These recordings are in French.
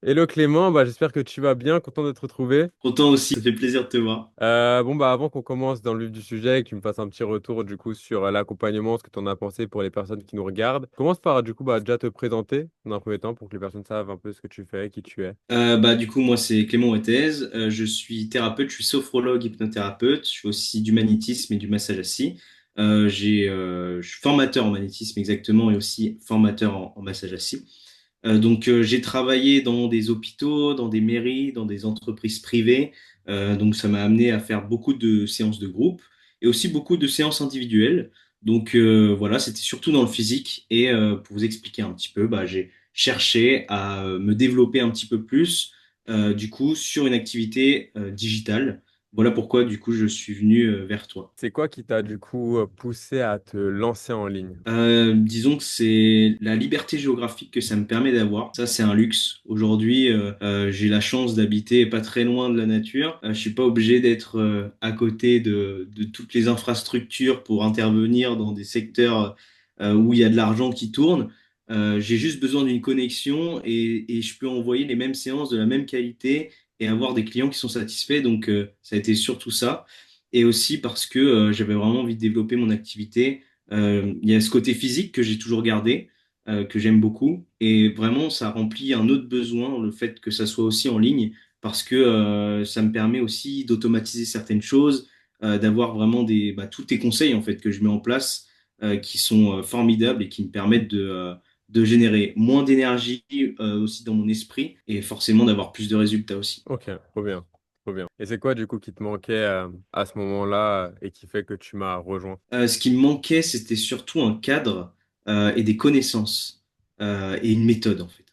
Hello Clément, j'espère que tu vas bien, content de te retrouver. Content aussi, ça fait plaisir de te voir. Avant qu'on commence dans le vif du sujet, que tu me fasses un petit retour du coup sur l'accompagnement, ce que tu en as pensé pour les personnes qui nous regardent. Commence par du coup déjà te présenter dans un premier temps pour que les personnes savent un peu ce que tu fais, qui tu es. Du coup, moi, c'est Clément Wettez. Je suis thérapeute, je suis sophrologue, hypnothérapeute. Je fais aussi du magnétisme et du massage assis. Je suis formateur en magnétisme exactement et aussi formateur en massage assis. J'ai travaillé dans des hôpitaux, dans des mairies, dans des entreprises privées. Donc, ça m'a amené à faire beaucoup de séances de groupe et aussi beaucoup de séances individuelles. Voilà, c'était surtout dans le physique. Pour vous expliquer un petit peu, j'ai cherché à me développer un petit peu plus, du coup, sur une activité digitale. Voilà pourquoi, du coup, je suis venu vers toi. C'est quoi qui t'a du coup poussé à te lancer en ligne? Disons que c'est la liberté géographique que ça me permet d'avoir. Ça, c'est un luxe. Aujourd'hui, j'ai la chance d'habiter pas très loin de la nature. Je suis pas obligé d'être à côté de toutes les infrastructures pour intervenir dans des secteurs où il y a de l'argent qui tourne. J'ai juste besoin d'une connexion et je peux envoyer les mêmes séances de la même qualité et avoir des clients qui sont satisfaits. Ça a été surtout ça. Et aussi parce que j'avais vraiment envie de développer mon activité. Il y a ce côté physique que j'ai toujours gardé, que j'aime beaucoup. Et vraiment, ça remplit un autre besoin, le fait que ça soit aussi en ligne, parce que ça me permet aussi d'automatiser certaines choses, d'avoir vraiment tous tes conseils en fait que je mets en place, qui sont formidables et qui me permettent de générer moins d'énergie aussi dans mon esprit et forcément d'avoir plus de résultats aussi. Ok, trop bien, trop bien. Et c'est quoi du coup qui te manquait à ce moment-là et qui fait que tu m'as rejoint? Ce qui me manquait, c'était surtout un cadre et des connaissances et une méthode en fait.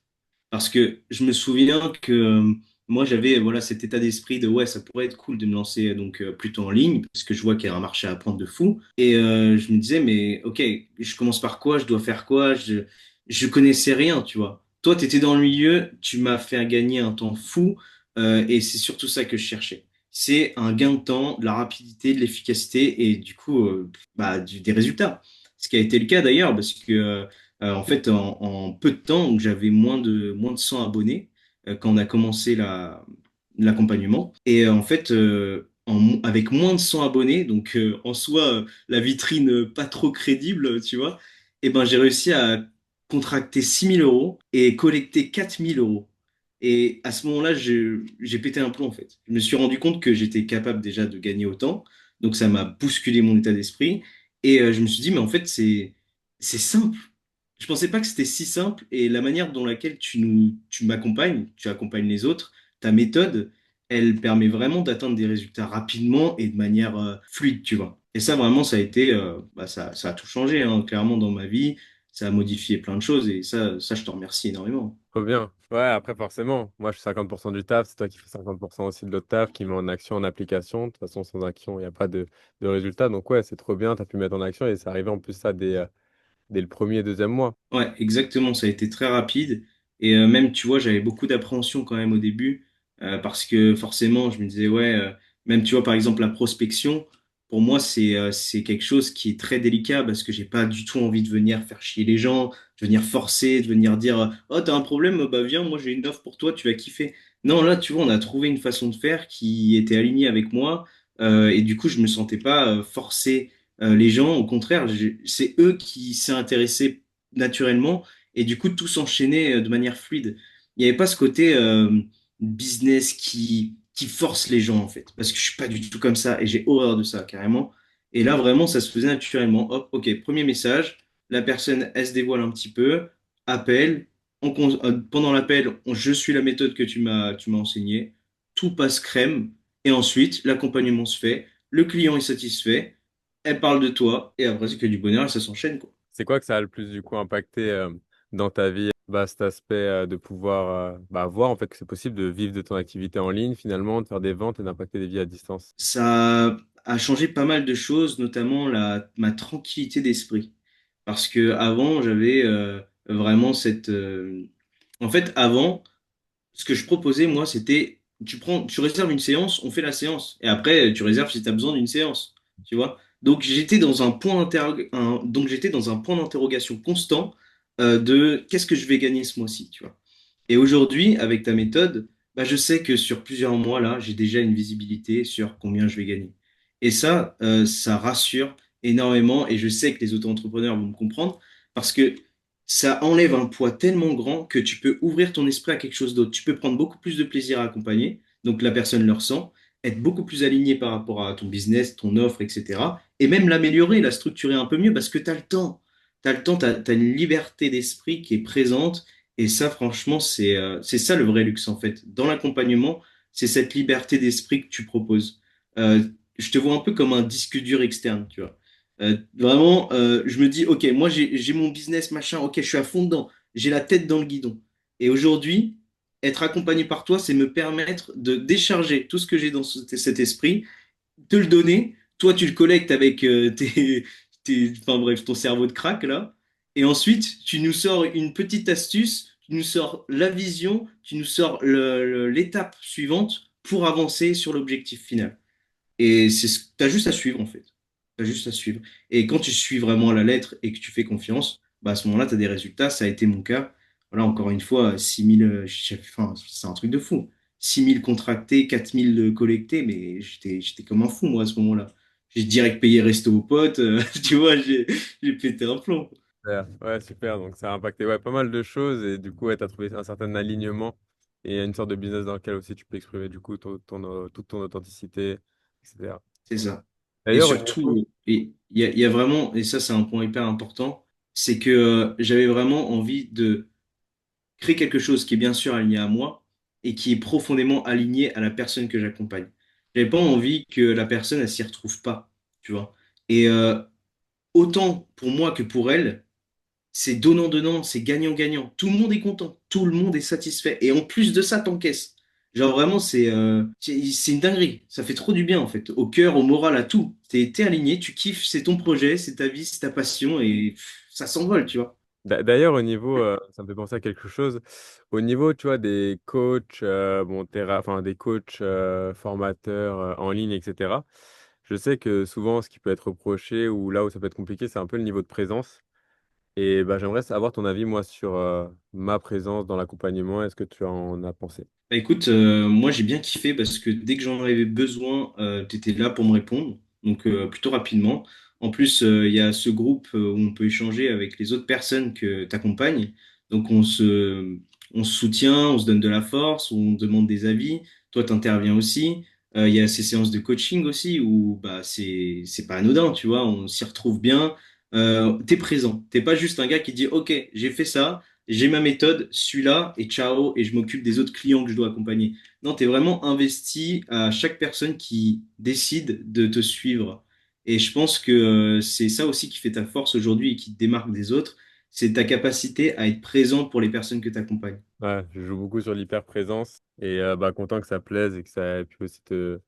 Parce que je me souviens que moi j'avais voilà cet état d'esprit de ouais ça pourrait être cool de me lancer plutôt en ligne parce que je vois qu'il y a un marché à prendre de fou et je me disais mais ok je commence par quoi je dois faire quoi je connaissais rien tu vois toi t'étais dans le milieu tu m'as fait gagner un temps fou et c'est surtout ça que je cherchais c'est un gain de temps de la rapidité de l'efficacité et du coup des résultats ce qui a été le cas d'ailleurs parce que en fait, en peu de temps, donc j'avais moins de 100 abonnés quand on a commencé l'accompagnement. En fait, avec moins de 100 abonnés, en soi, la vitrine pas trop crédible, tu vois, et ben, j'ai réussi à contracter 6 000 € et collecter 4 000 €. Et à ce moment-là, j'ai pété un plomb, en fait. Je me suis rendu compte que j'étais capable déjà de gagner autant. Donc, ça m'a bousculé mon état d'esprit. Je me suis dit, mais en fait, c'est simple. Je pensais pas que c'était si simple et la manière dont laquelle tu m'accompagnes, tu accompagnes les autres, ta méthode, elle permet vraiment d'atteindre des résultats rapidement et de manière fluide, tu vois. Et ça, vraiment, ça a été, ça a tout changé, hein, clairement, dans ma vie. Ça a modifié plein de choses et ça, je te remercie énormément. Trop bien. Ouais, après, forcément, moi, je fais 50% du taf, c'est toi qui fais 50% aussi de l'autre taf, qui met en action, en application. De toute façon, sans action, il n'y a pas de résultat. Donc, ouais, c'est trop bien, tu as pu mettre en action et c'est arrivé en plus ça dès le premier et deuxième mois. Ouais, exactement. Ça a été très rapide. Même, tu vois, j'avais beaucoup d'appréhension quand même au début, parce que forcément, je me disais, ouais, même, tu vois, par exemple, la prospection, pour moi, c'est quelque chose qui est très délicat parce que j'ai pas du tout envie de venir faire chier les gens, de venir forcer, de venir dire, oh, t'as un problème, bah viens, moi j'ai une offre pour toi, tu vas kiffer. Non, là, tu vois, on a trouvé une façon de faire qui était alignée avec moi, et du coup, je me sentais pas forcer les gens. Au contraire, c'est eux qui s'est intéressés naturellement et du coup tout s'enchaînait de manière fluide. Il n'y avait pas ce côté business qui force les gens en fait, parce que je suis pas du tout comme ça et j'ai horreur de ça carrément. Et là vraiment ça se faisait naturellement. Hop, ok, premier message, la personne elle se dévoile un petit peu, appel, pendant l'appel, je suis la méthode que tu m'as enseignée, tout passe crème et ensuite l'accompagnement se fait, le client est satisfait, elle parle de toi et après c'est que du bonheur et ça s'enchaîne quoi. C'est quoi que ça a le plus, du coup, impacté dans ta vie? Cet aspect de pouvoir voir en fait que c'est possible de vivre de ton activité en ligne, finalement, de faire des ventes et d'impacter des vies à distance. Ça a changé pas mal de choses, notamment ma tranquillité d'esprit. Parce que avant, j'avais vraiment En fait, avant, ce que je proposais, moi, c'était tu réserves une séance, on fait la séance. Et après, tu réserves si tu as besoin d'une séance. Tu vois? Donc j'étais dans un point d'interrogation constant de qu'est-ce que je vais gagner ce mois-ci, tu vois? Et aujourd'hui, avec ta méthode, bah, je sais que sur plusieurs mois, là, j'ai déjà une visibilité sur combien je vais gagner. Et ça rassure énormément et je sais que les auto-entrepreneurs vont me comprendre parce que ça enlève un poids tellement grand que tu peux ouvrir ton esprit à quelque chose d'autre. Tu peux prendre beaucoup plus de plaisir à accompagner, donc la personne le ressent, être beaucoup plus aligné par rapport à ton business, ton offre, etc. Et même l'améliorer, la structurer un peu mieux parce que tu as le temps. Tu as le temps, tu as une liberté d'esprit qui est présente et ça, franchement, c'est ça le vrai luxe, en fait. Dans l'accompagnement, c'est cette liberté d'esprit que tu proposes. Euh, je te vois un peu comme un disque dur externe, tu vois. Vraiment, je me dis, OK, moi, j'ai mon business, machin, OK, je suis à fond dedans. J'ai la tête dans le guidon. Et aujourd'hui, être accompagné par toi, c'est me permettre de décharger tout ce que j'ai dans cet esprit, te le donner. Toi, tu le collectes avec enfin bref, ton cerveau de crack là. Et ensuite, tu nous sors une petite astuce, tu nous sors la vision, tu nous sors l'étape suivante pour avancer sur l'objectif final. Et t'as juste à suivre en fait. T'as juste à suivre. Et quand tu suis vraiment à la lettre et que tu fais confiance, bah à ce moment-là, tu as des résultats. Ça a été mon cas. Voilà, encore une fois, 6000, enfin, c'est un truc de fou. 6000 contractés, 4000 collectés, mais j'étais comme un fou, moi, à ce moment-là. J'ai direct payé resto aux potes, tu vois, j'ai pété un plomb. Super. Ouais, super. Donc, ça a impacté ouais, pas mal de choses. Et du coup, ouais, tu as trouvé un certain alignement et une sorte de business dans lequel aussi tu peux exprimer du coup toute ton authenticité, etc. C'est ça. Et D'ailleurs, au niveau. surtout, il y a vraiment, et ça, c'est un point hyper important, c'est que j'avais vraiment envie de créer quelque chose qui est bien sûr aligné à moi et qui est profondément aligné à la personne que j'accompagne. J'avais pas envie que la personne, elle s'y retrouve pas, tu vois. Et autant pour moi que pour elle, c'est donnant-donnant, c'est gagnant-gagnant. Tout le monde est content, tout le monde est satisfait. Et en plus de ça, t'encaisses. Genre vraiment, c'est une dinguerie. Ça fait trop du bien en fait, au cœur, au moral, à tout. T'es aligné, tu kiffes, c'est ton projet, c'est ta vie, c'est ta passion et ça s'envole, tu vois. D'ailleurs, au niveau, ça me fait penser à quelque chose. Au niveau, tu vois, des coachs, bon, enfin, des coachs, formateurs en ligne, etc. Je sais que souvent, ce qui peut être reproché ou là où ça peut être compliqué, c'est un peu le niveau de présence. Et bah, j'aimerais savoir ton avis, moi, sur ma présence dans l'accompagnement. Est-ce que tu en as pensé? Bah, écoute, moi j'ai bien kiffé parce que dès que j'en avais besoin, tu étais là pour me répondre, donc plutôt rapidement. En plus, il y a ce groupe où on peut échanger avec les autres personnes que tu accompagnes. Donc on se soutient, on se donne de la force, on demande des avis. Toi, tu interviens aussi. Il y a ces séances de coaching aussi où bah, c'est pas anodin, tu vois, on s'y retrouve bien. T'es présent. T'es pas juste un gars qui dit, OK, j'ai fait ça. J'ai ma méthode, suis-là et ciao, et je m'occupe des autres clients que je dois accompagner. Non, tu es vraiment investi à chaque personne qui décide de te suivre. Et je pense que c'est ça aussi qui fait ta force aujourd'hui et qui te démarque des autres, c'est ta capacité à être présent pour les personnes que tu accompagnes. Ouais, je joue beaucoup sur l'hyper-présence et bah, content que ça plaise et que ça ait pu aussi te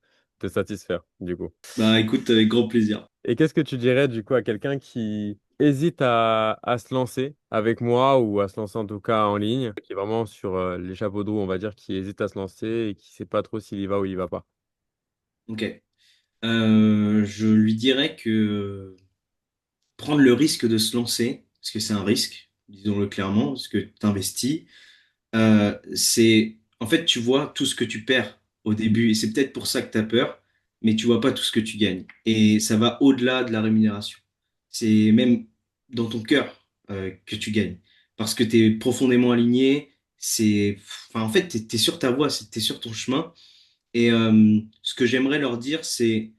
satisfaire, du coup. Bah écoute, avec grand plaisir. Et qu'est-ce que tu dirais du coup à quelqu'un qui hésite à se lancer avec moi ou à se lancer en tout cas en ligne, qui est vraiment sur les chapeaux de roue, on va dire, qui hésite à se lancer et qui sait pas trop s'il y va ou il y va pas. Ok. Je lui dirais que prendre le risque de se lancer, parce que c'est un risque, disons-le clairement, parce que tu investis. En fait, tu vois tout ce que tu perds au début, et c'est peut-être pour ça que tu as peur, mais tu vois pas tout ce que tu gagnes. Et ça va au-delà de la rémunération. C'est même dans ton cœur que tu gagnes, parce que tu es profondément aligné. Enfin, en fait, tu es sur ta voie, tu es sur ton chemin. Et ce que j'aimerais leur dire, c'est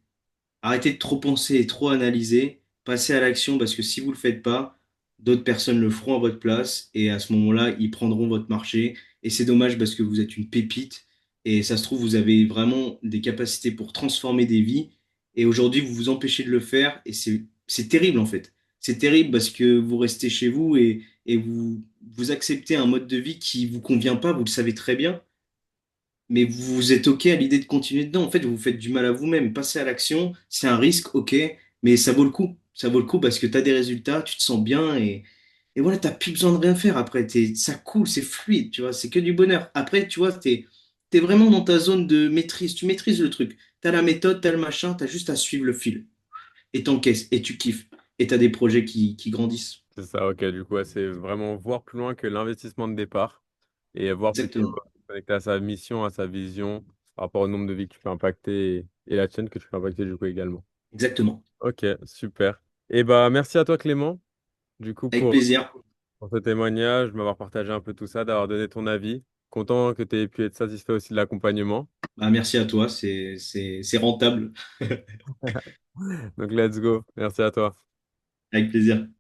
arrêtez de trop penser et trop analyser, passez à l'action, parce que si vous le faites pas, d'autres personnes le feront à votre place et à ce moment-là, ils prendront votre marché. Et c'est dommage parce que vous êtes une pépite et ça se trouve, vous avez vraiment des capacités pour transformer des vies. Et aujourd'hui, vous vous empêchez de le faire et c'est terrible en fait. C'est terrible parce que vous restez chez vous et vous acceptez un mode de vie qui vous convient pas, vous le savez très bien, mais vous êtes OK à l'idée de continuer dedans. En fait, vous vous faites du mal à vous-même. Passer à l'action, c'est un risque, OK, mais ça vaut le coup. Ça vaut le coup parce que tu as des résultats, tu te sens bien et voilà, t'as plus besoin de rien faire après. Ça coule, c'est fluide, tu vois, c'est que du bonheur. Après, tu vois, t'es vraiment dans ta zone de maîtrise. Tu maîtrises le truc. T'as la méthode, t'as le machin, t'as juste à suivre le fil. Et t'encaisses, et tu kiffes. Et t'as des projets qui grandissent. C'est ça, ok, du coup, ouais, c'est vraiment voir plus loin que l'investissement de départ. et voir plutôt Exactement. connecté à sa mission, à sa vision, par rapport au nombre de vies que tu peux impacter et la tienne que tu peux impacter du coup également. Exactement. Ok, super. Et bah merci à toi Clément, du coup Avec plaisir. pour ce témoignage, de m'avoir partagé un peu tout ça, d'avoir donné ton avis. Content que tu aies pu être satisfait aussi de l'accompagnement. Bah, merci à toi, c'est rentable. Donc let's go. Merci à toi. Avec plaisir.